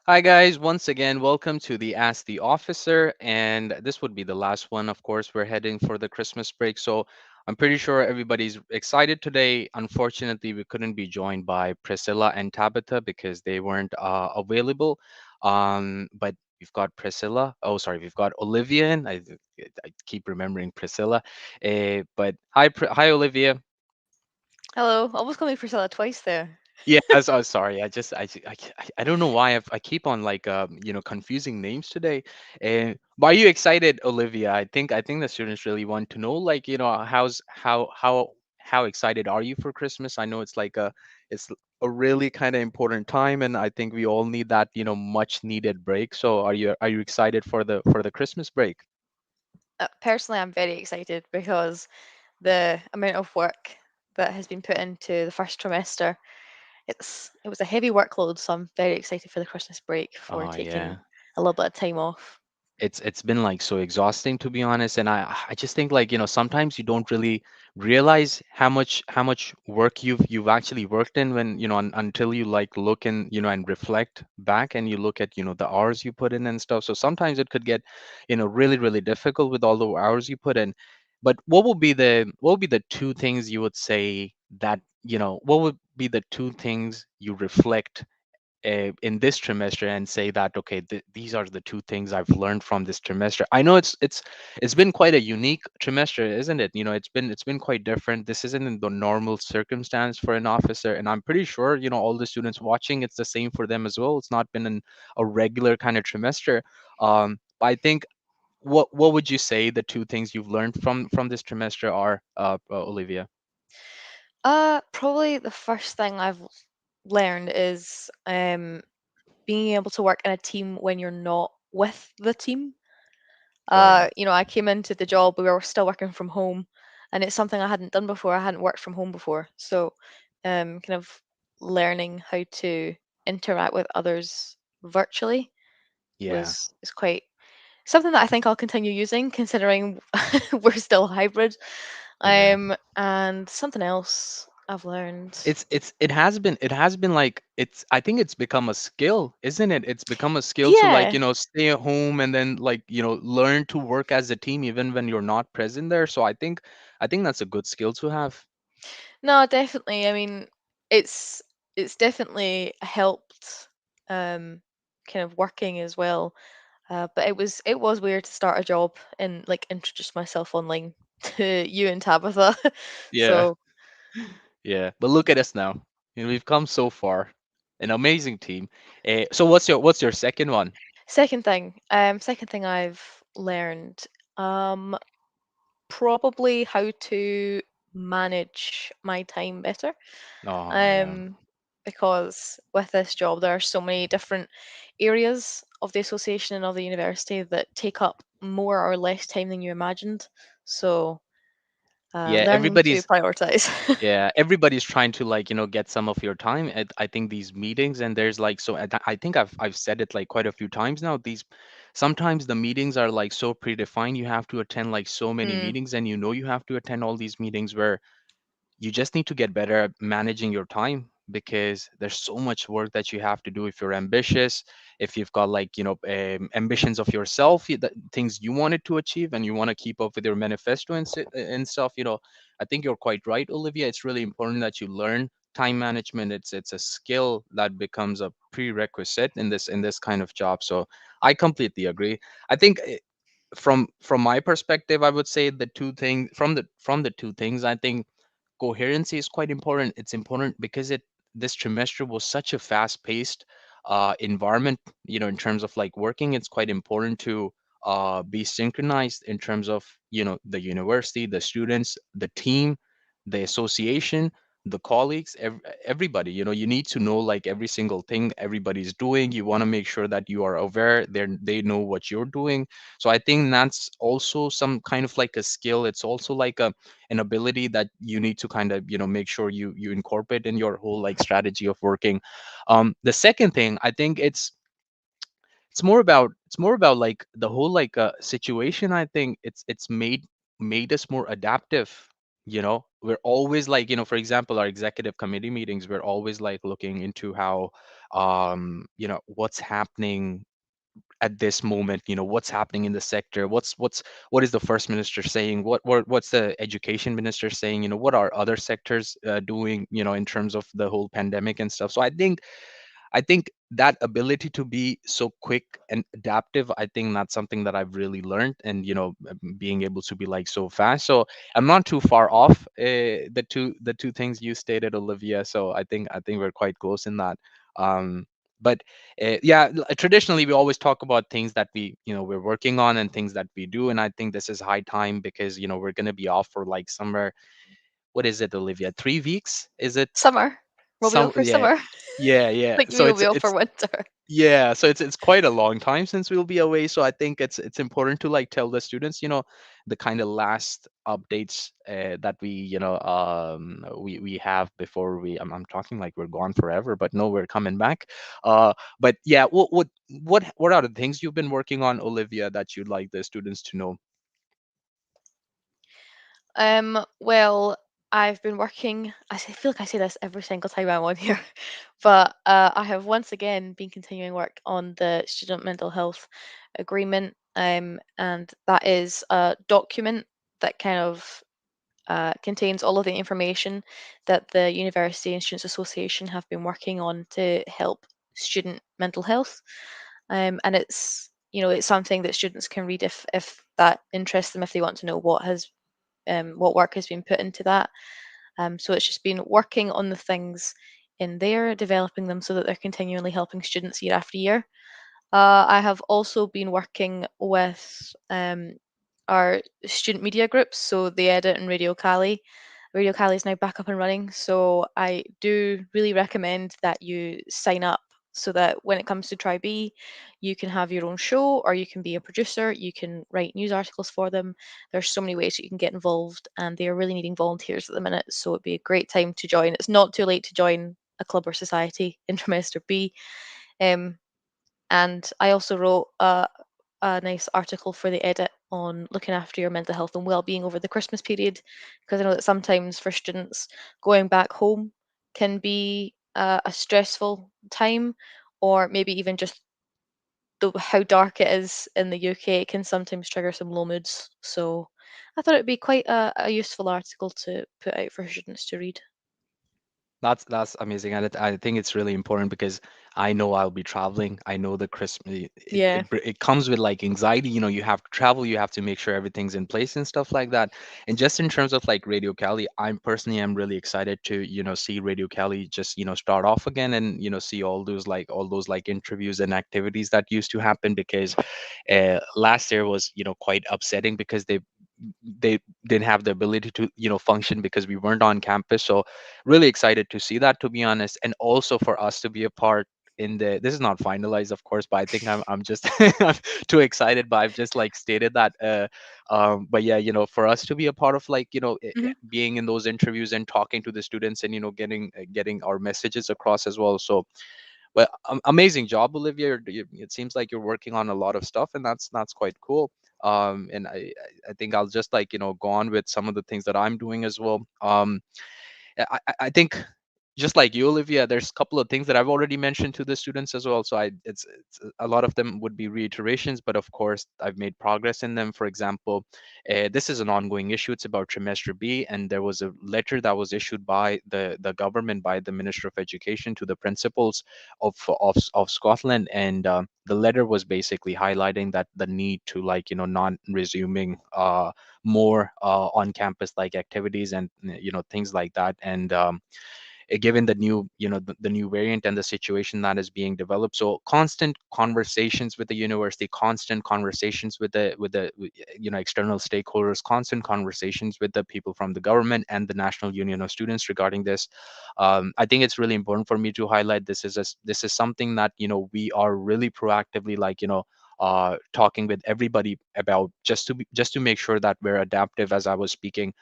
Hi, guys. Once again, welcome to the Ask the Officer. And this would be the last one. Of course, we're heading for the Christmas break. So I'm pretty sure everybody's excited today. Unfortunately, we couldn't be joined by Priscilla and Tabitha because they weren't available. But we've got Priscilla. Oh, sorry, we've got Olivia. And I keep remembering Priscilla. But hi, hi, Olivia. Hello, almost called me Priscilla twice there. Yeah, so sorry. I don't know why I keep on like confusing names today. And but are you excited, Olivia? I think the students really want to know like how excited are you for Christmas? I know it's a really kind of important time, and I think we all need that much needed break. So are you excited for the Christmas break? Personally, I'm very excited because the amount of work that has been put into the first trimester, it was a heavy workload, so I'm very excited for the Christmas break for Oh taking yeah. a little bit of time off. It's been like so exhausting to be honest, and I just think like sometimes you don't really realize how much work you've actually worked in when until you like look and and reflect back and you look at the hours you put in and stuff. So sometimes it could get really difficult with all the hours you put in. But what would be the two things you would say that what would be the two things you reflect in this trimester and say that okay, these are the two things I've learned from this trimester. I know it's been quite a unique trimester, isn't it? It's been quite different. This isn't in the normal circumstance for an officer, and I'm pretty sure all the students watching, it's the same for them as well. It's not been a regular kind of trimester. But I think what would you say the two things you've learned from this trimester are, Olivia? Probably the first thing I've learned is being able to work in a team when you're not with the team. Oh yeah. I came into the job, we were still working from home, and it's something I hadn't done before. I hadn't worked from home before. So, kind of learning how to interact with others virtually Yeah. was is quite something that I think I'll continue using, considering we're still hybrid. Yeah. And something else I've learned. It has been like I think it's become a skill, isn't it? It's become a skill to like Yeah, stay at home and then like learn to work as a team even when you're not present there. So I think that's a good skill to have. no, definitely. I mean, it's it's definitely helped kind of working as well. But it was weird to start a job and like introduce myself online to you and Tabitha. Yeah. So Yeah, but look at us now. We've come so far. An amazing team. So what's your second one? second thing I've learned, um, probably how to manage my time better. Oh yeah. Um, because with this job there are so many different areas of the association and of the university that take up more or less time than you imagined. So Yeah, learning to prioritize. everybody's trying to like get some of your time at I think these meetings, and there's like so I think I've said it like quite a few times now. These sometimes the meetings are like so predefined. You have to attend like so many Mm, meetings, and you have to attend all these meetings where you just need to get better at managing your time because there's so much work that you have to do if you're ambitious, if you've got like ambitions of yourself, the things you wanted to achieve and you want to keep up with your manifesto and stuff. I think you're quite right, Olivia. It's really important that you learn time management. It's a skill that becomes a prerequisite in this kind of job. So I completely agree. I think from my perspective, I would say the two things from the two things, I think coherency is quite important. It's important because this trimester was such a fast-paced environment. In terms of like working, it's quite important to be synchronized in terms of the university, the students, the team, the association, the colleagues, everybody. You need to know like every single thing everybody's doing. You want to make sure that you are aware. They know what you're doing. So I think that's also some kind of like a skill. It's also like an ability that you need to kind of make sure you incorporate in your whole like strategy of working. The second thing, I think it's more about like the whole like situation. I think it's made us more adaptive. We're always like, for example, our executive committee meetings, we're always like looking into how what's happening at this moment, what's happening in the sector, what is the first minister saying, what's the education minister saying, what are other sectors doing, in terms of the whole pandemic and stuff. So I think that ability to be so quick and adaptive, I think that's something that I've really learned, and being able to be like so fast. So I'm not too far off the two things you stated, Olivia. So I think we're quite close in that. But yeah, traditionally we always talk about things that we're working on and things that we do, and I think this is high time because we're going to be off for like somewhere. What is it, Olivia? 3 weeks? Is it Summer. We'll be some? off for Yeah, summer. yeah. Like you So will it's be off for it's winter. yeah, so it's quite a long time since we'll be away. So I think it's important to like tell the students, the kind of last updates that we have before I'm talking like we're gone forever, but no, we're coming back. But yeah, what are the things you've been working on, Olivia, that you'd like the students to know? Well, I've been working. Feel like I say this every single time I'm on here, but I have once again been continuing work on the student mental health agreement, and that is a document that kind of contains all of the information that the University and Students Association have been working on to help student mental health. And it's something that students can read if that interests them, if they want to know what work has been put into that. So it's just been working on the things in there, developing them so that they're continually helping students year after year. I have also been working with our student media groups, so the Edit and Radio Cali. Radio Cali is now back up and running, so I do really recommend that you sign up so that when it comes to Try B, you can have your own show or you can be a producer, you can write news articles for them. There's so many ways that you can get involved, and they are really needing volunteers at the minute, so it'd be a great time to join. It's not too late to join a club or society in trimester B. Um, and I also wrote a nice article for the Edit on looking after your mental health and well-being over the Christmas period, because I know that sometimes for students going back home can be a stressful time, or maybe even just how dark it is in the UK. It can sometimes trigger some low moods. So I thought it'd be quite a useful article to put out for students to read. That's amazing, and I think it's really important because I know I'll be traveling. I know the Christmas Yeah. it comes with like anxiety. You have to travel, you have to make sure everything's in place and stuff like that. And just in terms of like Radio Cali, I'm personally am really excited to see Radio Cali just start off again, and see all those like interviews and activities that used to happen, because last year was quite upsetting because they didn't have the ability to function because we weren't on campus. So really excited to see that, to be honest, and also for us to be a part in the this is not finalized, of course, but I think I'm just I'm too excited, but I've just like stated that but yeah, for us to be a part of like Hmm. being in those interviews and talking to the students, and getting our messages across as well. So well, amazing job, Olivia. It seems like you're working on a lot of stuff, and that's quite cool. And I think I'll just like go on with some of the things that I'm doing as well. I think just like you, Olivia, there's a couple of things that I've already mentioned to the students as well. So it's a lot of them would be reiterations, but of course I've made progress in them. For example, this is an ongoing issue. It's about trimester B, and there was a letter that was issued by the government, by the Minister of Education, to the principals of Scotland, and the letter was basically highlighting that the need to like not resuming more on campus like activities and things like that. And given the new the new variant and the situation that is being developed, so constant conversations with the university, constant conversations with the external stakeholders, constant conversations with the people from the government and the National Union of Students regarding this. I think it's really important for me to highlight this is something that we are really proactively like talking with everybody about, just to make sure that we're adaptive. As I was speaking,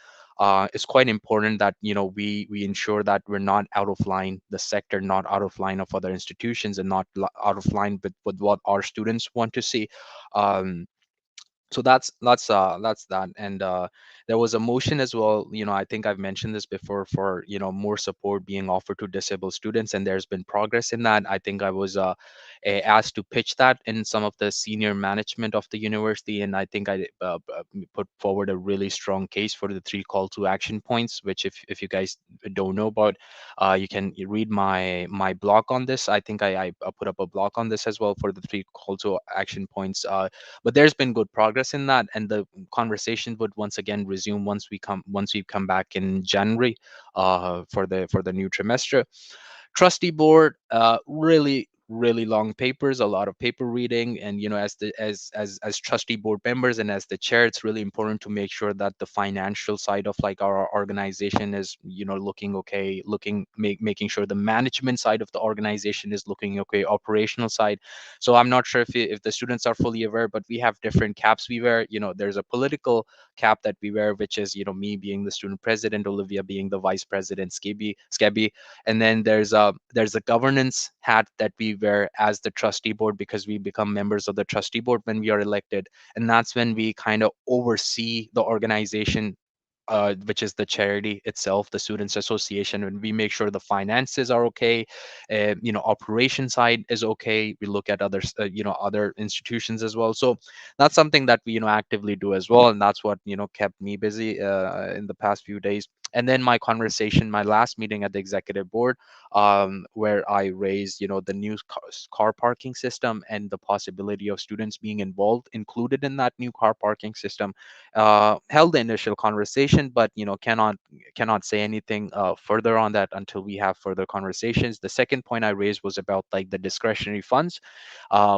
it's quite important that we ensure that we're not out of line, the sector not out of line of other institutions, and not out of line with what our students want to see. um, so that's that. And There was a motion as well, I think I've mentioned this before, for more support being offered to disabled students, and there's been progress in that. I think I was asked to pitch that in some of the senior management of the university, and I think I put forward a really strong case for the three call to action points, which if you guys don't know about, you can read my blog on this. I think I put up a blog on this as well for the three call to action points. But there's been good progress in that, and the conversation would once again resume once we come back in January for the new trimester. Trustee board, really long papers, a lot of paper reading, and as the as trustee board members and as the chair, it's really important to make sure that the financial side of like our organization is looking okay, making sure the management side of the organization is looking okay, operational side. So I'm not sure if the students are fully aware, but we have different caps we wear. There's a political cap that we wear, which is me being the student president, Olivia being the vice president, Skebby. And then there's a governance hat that we wear as the trustee board, because we become members of the trustee board when we are elected, and that's when we kind of oversee the organization, which is the charity itself, the Students Association, and we make sure the finances are okay, operation side is okay. We look at others, other institutions as well. So that's something that we actively do as well, and that's what kept me busy in the past few days. And then my last meeting at the executive board, where I raised the new car parking system and the possibility of students being included in that new car parking system. Held the initial conversation, but cannot say anything further on that until we have further conversations. The second point I raised was about like the discretionary funds,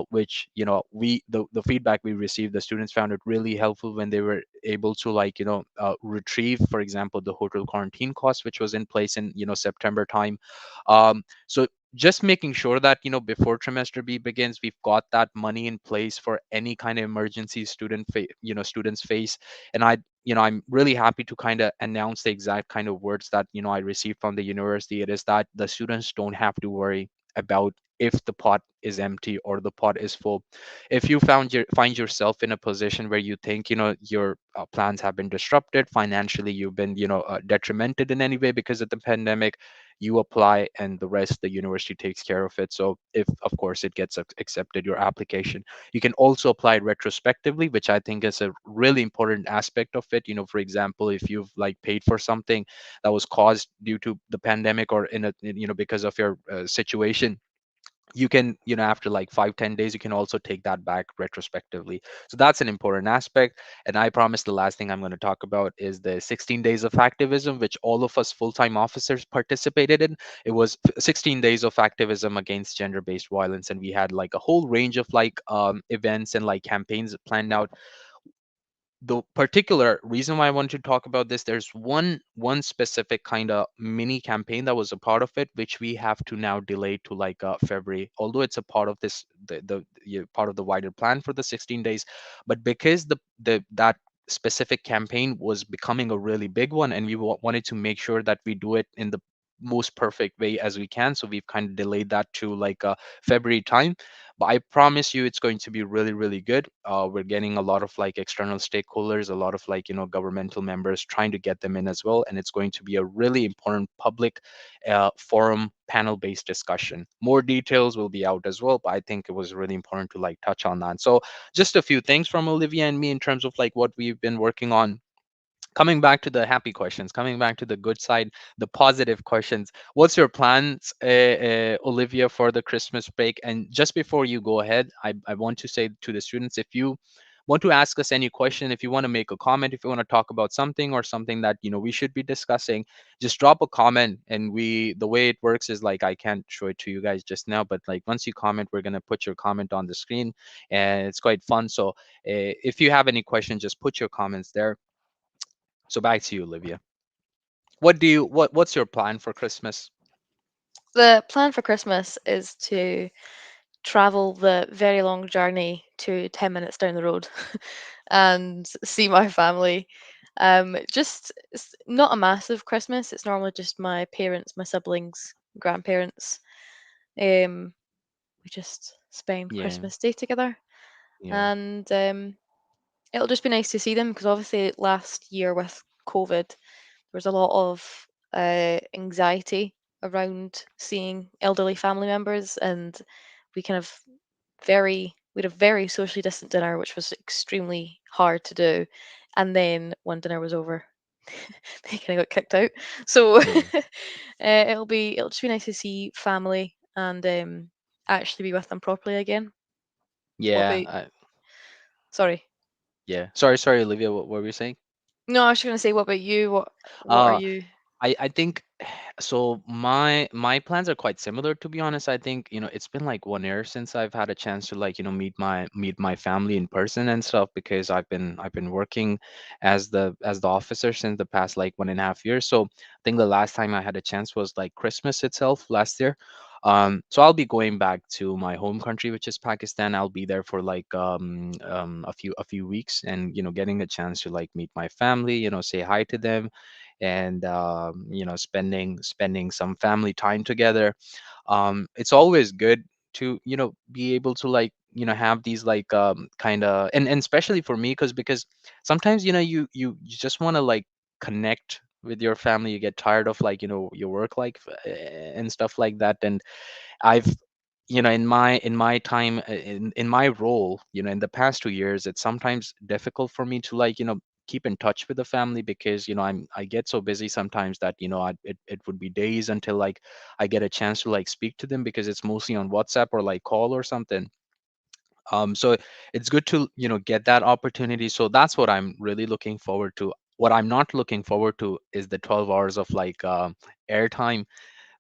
which the feedback we received, the students found it really helpful when they were able to like retrieve, for example, the hotel quarantine cost, which was in place in September time. So just making sure that before trimester B begins, we've got that money in place for any kind of emergency students face. And I'm really happy to kind of announce the exact kind of words that I received from the university. It is that the students don't have to worry about if the pot is empty or the pot is full. If you find yourself in a position where you think your plans have been disrupted financially, you've been detrimented in any way because of the pandemic, you apply and the rest the university takes care of it. So if of course it gets accepted, your application, you can also apply it retrospectively, which I think is a really important aspect of it. For example, if you've like paid for something that was caused due to the pandemic, or because of your situation, you can after like 5-10 days, you can also take that back retrospectively. So that's an important aspect. And I promise the last thing I'm going to talk about is the 16 days of activism, which all of us full-time officers participated in. It was 16 days of activism against gender-based violence, and we had like a whole range of like events and like campaigns planned out. The particular reason why I want to talk about this, there's one specific kind of mini campaign that was a part of it, which we have to now delay to like February, although it's a part of this part of the wider plan for the 16 days. But because the that specific campaign was becoming a really big one, and we wanted to make sure that we do it in the most perfect way as we can, so we've kind of delayed that to like February time. But I promise you it's going to be really, really good. We're getting a lot of like external stakeholders, a lot of like governmental members, trying to get them in as well, and it's going to be a really important public forum, panel based discussion. More details will be out as well, but I think it was really important to like touch on that. So just a few things from Olivia and me in terms of like what we've been working on. Coming back to the happy questions, coming back to the good side, the positive questions. What's your plans, Olivia, for the Christmas break? And just before you go ahead, I want to say to the students, if you want to ask us any question, if you want to make a comment, if you want to talk about something or something that we should be discussing, just drop a comment. And the way it works is like, I can't show it to you guys just now, but like once you comment, we're going to put your comment on the screen, and it's quite fun. So if you have any questions, just put your comments there. So back to you, Olivia. What's your plan for Christmas? The plan for Christmas is to travel the very long journey to 10 minutes down the road and see my family. Just it's not a massive Christmas. It's normally just my parents, my siblings, grandparents. Um, we just spend Yeah, Christmas Day together, yeah, and it'll just be nice to see them because obviously last year with COVID, there was a lot of anxiety around seeing elderly family members, and we kind of we had a very socially distant dinner, which was extremely hard to do. And then when dinner was over, they kind of got kicked out. So Yeah. it'll just be nice to see family and actually be with them properly again. What Yeah. about? Sorry. Yeah. Sorry, Olivia. What were you saying? No, I was just gonna say, what about you? What are Uh, you? I think so. My plans are quite similar, to be honest. I think, it's been like 1 year since I've had a chance to, like, meet my family in person and stuff, because I've been working as the officer since the past like 1.5 years. So I think the last time I had a chance was like Christmas itself last year. So I'll be going back to my home country, which is Pakistan. I'll be there for like a few weeks, and getting a chance to like meet my family, say hi to them, and spending some family time together. It's always good to be able to like have these like kind of, and especially for me, because sometimes you just want to like connect with your family. You get tired of like your work life, and stuff like that. And I've in my time, in my role, in the past 2 years, it's sometimes difficult for me to like keep in touch with the family, because I get so busy sometimes that it would be days until like I get a chance to like speak to them, because it's mostly on WhatsApp or like call or something. So it's good to get that opportunity. So that's what I'm really looking forward to. What I'm not looking forward to is the 12 hours of like airtime,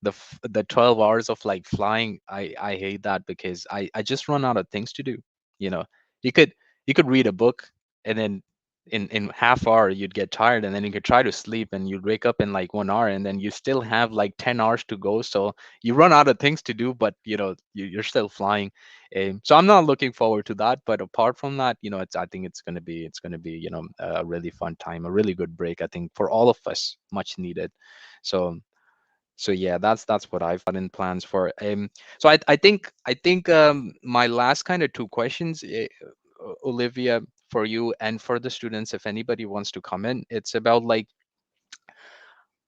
the 12 hours of like flying. I hate that, because I just run out of things to do. you know you could you could read a book, and then in half hour you'd get tired, and then you could try to sleep, and you'd wake up in like 1 hour, and then you still have like 10 hours to go. So you run out of things to do, but you're still flying. So I'm not looking forward to that. But apart from that, I think it's going to be a really fun time, a really good break, I think, for all of us, much needed. So yeah, that's what I've got in plans for. So I think my last kind of two questions, Olivia, for you and for the students, if anybody wants to come in, it's about like,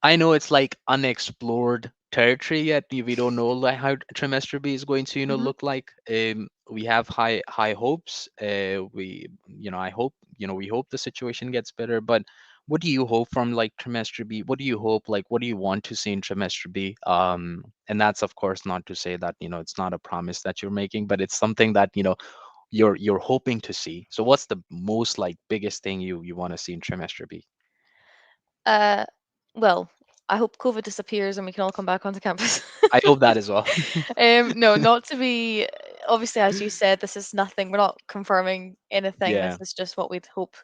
I know it's like unexplored territory yet. We don't know like how trimester B is going to Hmm. look like. We have high hopes. We hope the situation gets better. But what do you hope from like trimester B? What do you hope, like, what do you want to see in trimester B? And that's of course not to say that it's not a promise that you're making, but it's something that you're hoping to see. So what's the most like biggest thing you want to see in trimester B? Uh, well, I hope COVID disappears and we can all come back onto campus. I hope that as well. No, not to be, obviously, as you said, this is nothing. We're not confirming anything. This Yeah. is just what we'd hope.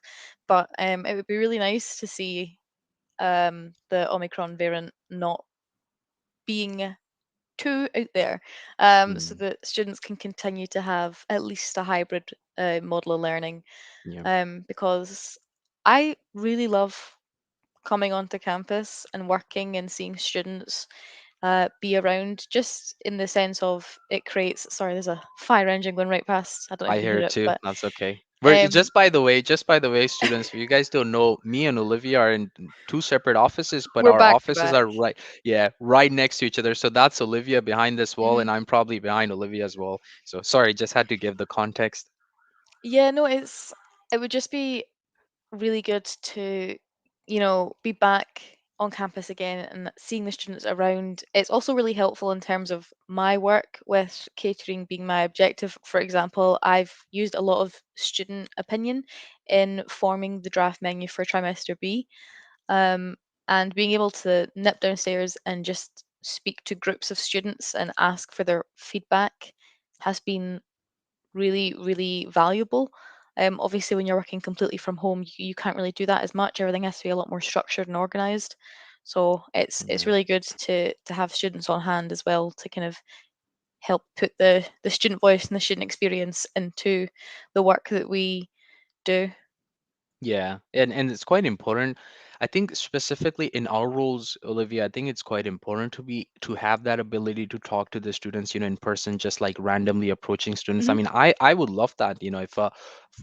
But it would be really nice to see the Omicron variant not being too out there, so Mm, that students can continue to have at least a hybrid model of learning. yeah. Because I really love coming onto campus and working and seeing students be around, just in the sense of it creates. Sorry, there's a fire engine going right past. I don't know I if you can hear hear it it, too. but That's okay. We're um, just by the way, students, if you guys don't know, me and Olivia are in two separate offices, but we're our back to offices back. are right, yeah, right next to each other. So that's Olivia behind this wall, Mhm. and I'm probably behind Olivia as well. So sorry, just had to give the context. Yeah, no, it would just be really good to, be back on campus again and seeing the students around. It's also really helpful in terms of my work with catering being my objective. For example, I've used a lot of student opinion in forming the draft menu for trimester B, um, and being able to nip downstairs and just speak to groups of students and ask for their feedback has been really, really valuable. Obviously, when you're working completely from home, you can't really do that as much. Everything has to be a lot more structured and organized. So it's Yeah. really good to have students on hand as well to kind of help put the student voice and the student experience into the work that we do. Yeah, and it's quite important. I think specifically in our roles, Olivia, I think it's quite important to have that ability to talk to the students, in person, just like randomly approaching students. I Hmm. mean, I would love that, if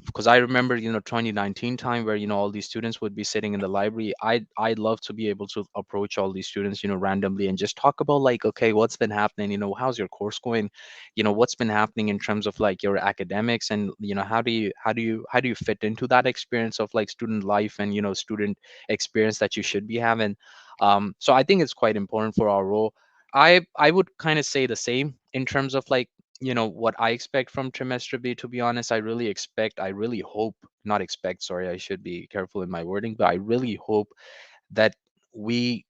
because I remember, 2019 time where, all these students would be sitting in the library. I'd love to be able to approach all these students, randomly, and just talk about like, okay, what's been happening, how's your course going, what's been happening in terms of like your academics, and how do you fit into that experience of like student life and student experience that you should be having. So I think it's quite important for our role. I would kind of say the same in terms of like, what I expect from trimester B. To be honest, I really hope, not expect, sorry, I should be careful in my wording, but I really hope that we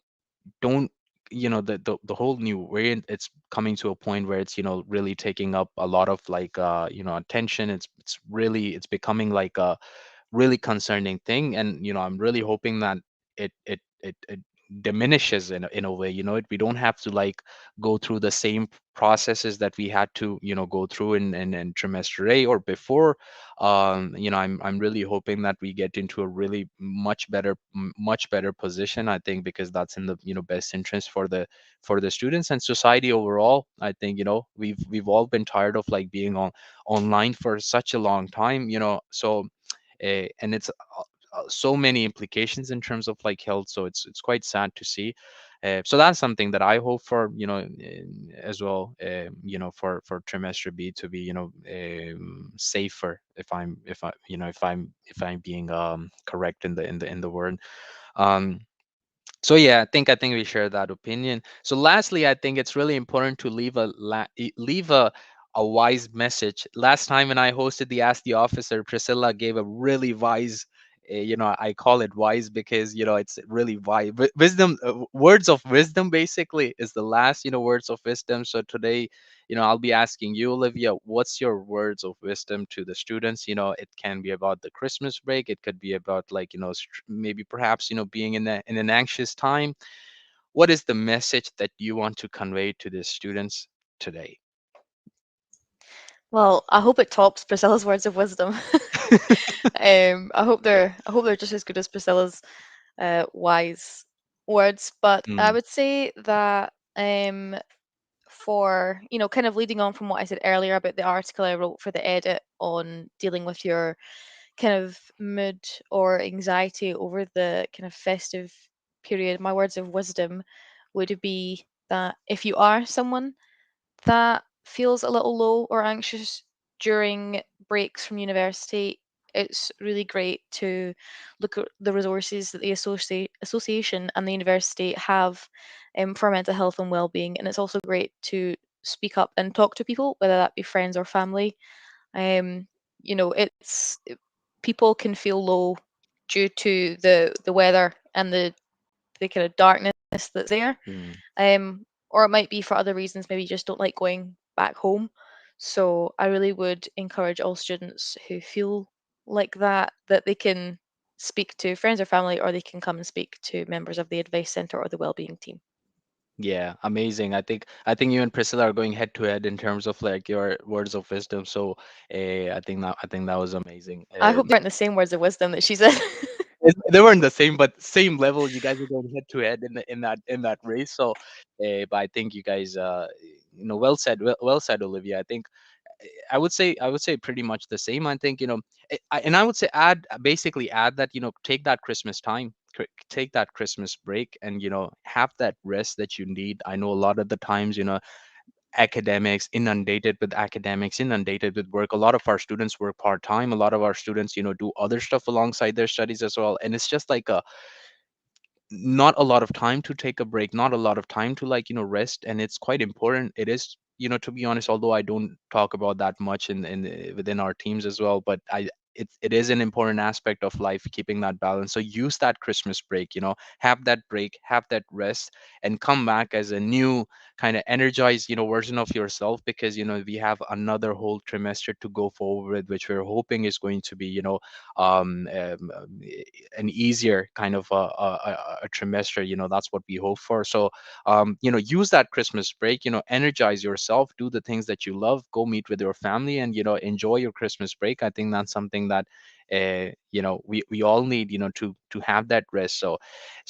don't, the whole new variant, it's coming to a point where it's, really taking up a lot of like, attention. It's becoming like a really concerning thing, and I'm really hoping that it diminishes in a way, we don't have to like go through the same processes that we had to go through in trimester A or before. I'm really hoping that we get into a really much better position, I think, because that's in the best interest for the students and society overall. I think we've all been tired of like being online for such a long time, so and it's so many implications in terms of like health, so it's quite sad to see. So that's something that I hope for, as well, for trimester B to be safer, if I'm being correct in the word. um so yeah, I think we share that opinion. So lastly, I think it's really important to leave a wise message. Last time when I hosted the Ask the Officer, Priscilla gave a really wise, I call it wise because it's really wise. Wisdom, words of wisdom, basically, is the last words of wisdom. So today, I'll be asking you, Olivia, what's your words of wisdom to the students? It can be about the Christmas break. It could be about like, maybe perhaps, being in an anxious time. What is the message that you want to convey to the students today? Well, I hope it tops Priscilla's words of wisdom. I hope they're just as good as Priscilla's wise words. But I Mm, would say that for kind of leading on from what I said earlier about the article I wrote for the edit on dealing with your kind of mood or anxiety over the kind of festive period, my words of wisdom would be that if you are someone that feels a little low or anxious during breaks from university, it's really great to look at the resources that the association and the university have for mental health and well-being. And it's also great to speak up and talk to people, whether that be friends or family. Um, people can feel low due to the weather and the kind of darkness that's there, mm. or it might be for other reasons, maybe you just don't like going back home. So I really would encourage all students who feel like that they can speak to friends or family, or they can come and speak to members of the advice center or the wellbeing team. Yeah, amazing. I think you and Priscilla are going head to head in terms of like your words of wisdom. So I think that was amazing. I hope they aren't the same words of wisdom that she said. They weren't the same, but same level. You guys are going head to head in that race. So, but I think you guys, well said, well said, Olivia. I think I would say pretty much the same. I think and I would say basically add that take that Christmas time, take that Christmas break, and have that rest that you need. I know a lot of the times academics, inundated with work. A lot of our students work part time. A lot of our students do other stuff alongside their studies as well, and it's just like a not a lot of time to take a break, not a lot of time to like rest, and it's quite important. It is, to be honest, although I don't talk about that much within our teams as well, but it is an important aspect of life, keeping that balance. So use that Christmas break, have that break, have that rest, and come back as a new kind of energized version of yourself, because we have another whole trimester to go forward with, which we're hoping is going to be an easier kind of a trimester. That's what we hope for. So use that Christmas break, energize yourself, do the things that you love, go meet with your family, and enjoy your Christmas break. I think that's something that we all need to have that rest. So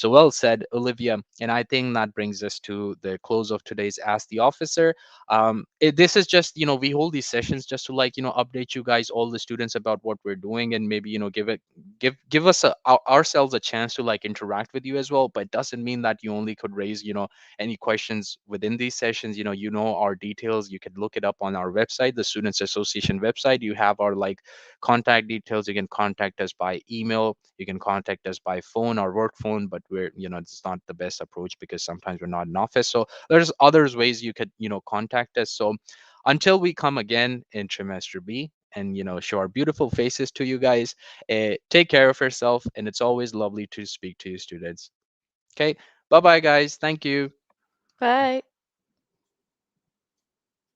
well said, Olivia. And I think that brings us to the close of today's Ask the Officer. This is just, we hold these sessions just to like update you guys, all the students, about what we're doing, and maybe give us ourselves a chance to like interact with you as well. But it doesn't mean that you only could raise any questions within these sessions. Our details, you can look it up on our website, the Students Association website. You have our like contact details. You can contact us by email, you can contact us by phone, our work phone, but we're it's not the best approach because sometimes we're not in office. So there's others ways you could contact us. So until we come again in trimester B and show our beautiful faces to you guys, take care of yourself, and it's always lovely to speak to you, students. Okay, bye bye guys, thank you. Bye.